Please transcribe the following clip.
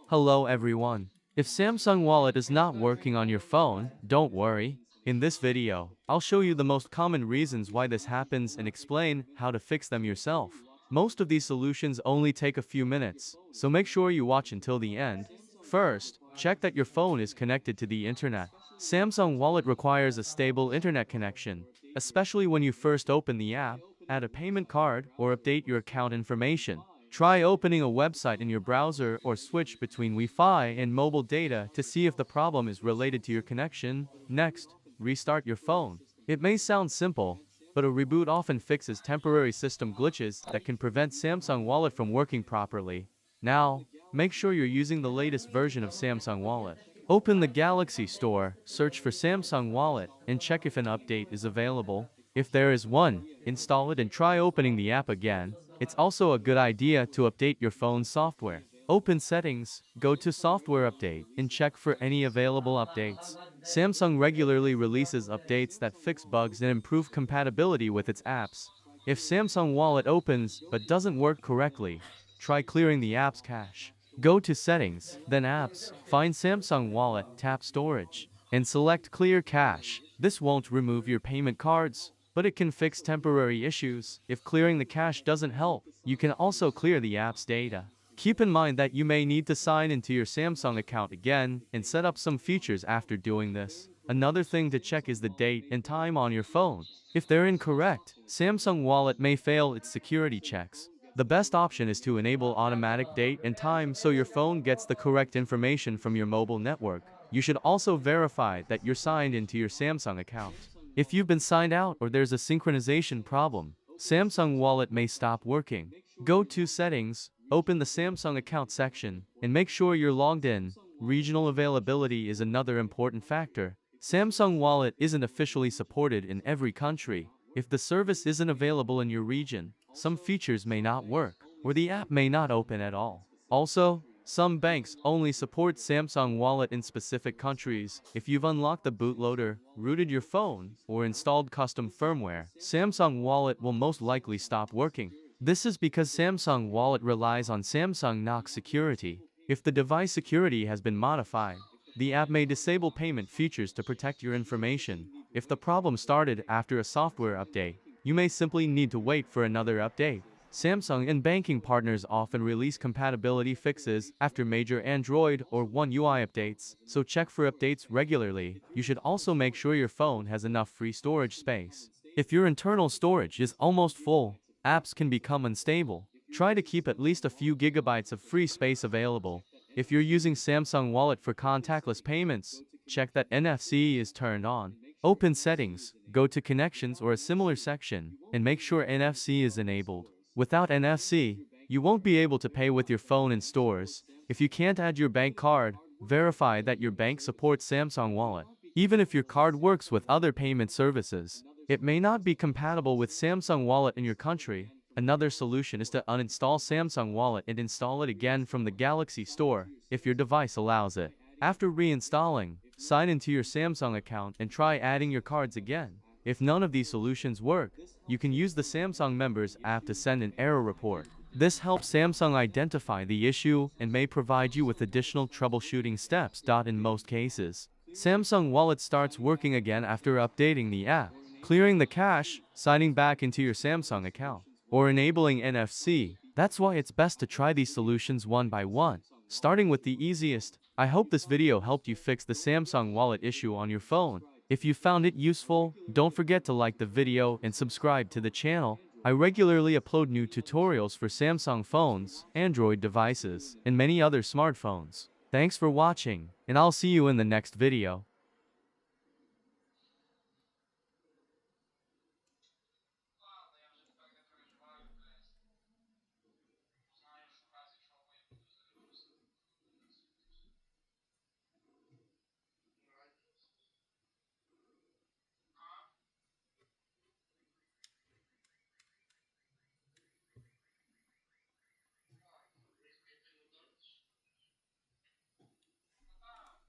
Hello everyone. If Samsung Wallet is not working on your phone, don't worry. In this video, I'll show you the most common reasons why this happens and explain how to fix them yourself. Most of these solutions only take a few minutes, so make sure you watch until the end. First, check that your phone is connected to the internet. Samsung Wallet requires a stable internet connection, especially when you first open the app, add a payment card, or update your account information. Try opening a website in your browser or switch between Wi-Fi and mobile data to see if the problem is related to your connection. Next, restart your phone. It may sound simple, but a reboot often fixes temporary system glitches that can prevent Samsung Wallet from working properly. Now, make sure you're using the latest version of Samsung Wallet. Open the Galaxy Store, search for Samsung Wallet, and check if an update is available. If there is one, install it and try opening the app again. It's also a good idea to update your phone's software. Open Settings, go to Software Update, and check for any available updates. Samsung regularly releases updates that fix bugs and improve compatibility with its apps. If Samsung Wallet opens but doesn't work correctly, try clearing the app's cache. Go to Settings, then Apps, find Samsung Wallet, tap Storage, and select Clear Cache. This won't remove your payment cards, but it can fix temporary issues. If clearing the cache doesn't help, you can also clear the app's data. Keep in mind that you may need to sign into your Samsung account again and set up some features after doing this. Another thing to check is the date and time on your phone. If they're incorrect, Samsung Wallet may fail its security checks. The best option is to enable automatic date and time so your phone gets the correct information from your mobile network. You should also verify that you're signed into your Samsung account. If you've been signed out or there's a synchronization problem, Samsung Wallet may stop working. Go to Settings, open the Samsung account section, and make sure you're logged in. Regional availability is another important factor. Samsung Wallet isn't officially supported in every country. If the service isn't available in your region, some features may not work, or the app may not open at all. Also, some banks only support Samsung Wallet in specific countries. If you've unlocked the bootloader, rooted your phone, or installed custom firmware, Samsung Wallet will most likely stop working. This is because Samsung Wallet relies on Samsung Knox security. If the device security has been modified, the app may disable payment features to protect your information. If the problem started after a software update, you may simply need to wait for another update. Samsung and banking partners often release compatibility fixes after major Android or One UI updates, so check for updates regularly. You should also make sure your phone has enough free storage space. If your internal storage is almost full, apps can become unstable. Try to keep at least a few gigabytes of free space available. If you're using Samsung Wallet for contactless payments, check that NFC is turned on. Open Settings, go to Connections or a similar section, and make sure NFC is enabled. Without NFC, you won't be able to pay with your phone in stores. If you can't add your bank card, verify that your bank supports Samsung Wallet. Even if your card works with other payment services, it may not be compatible with Samsung Wallet in your country. Another solution is to uninstall Samsung Wallet and install it again from the Galaxy Store, if your device allows it. After reinstalling, sign into your Samsung account and try adding your cards again. If none of these solutions work, you can use the Samsung Members app to send an error report. This helps Samsung identify the issue and may provide you with additional troubleshooting steps. In most cases, Samsung Wallet starts working again after updating the app, clearing the cache, signing back into your Samsung account, or enabling NFC. That's why it's best to try these solutions one by one, starting with the easiest. I hope this video helped you fix the Samsung Wallet issue on your phone. If you found it useful, don't forget to like the video and subscribe to the channel. I regularly upload new tutorials for Samsung phones, Android devices, and many other smartphones. Thanks for watching, and I'll see you in the next video.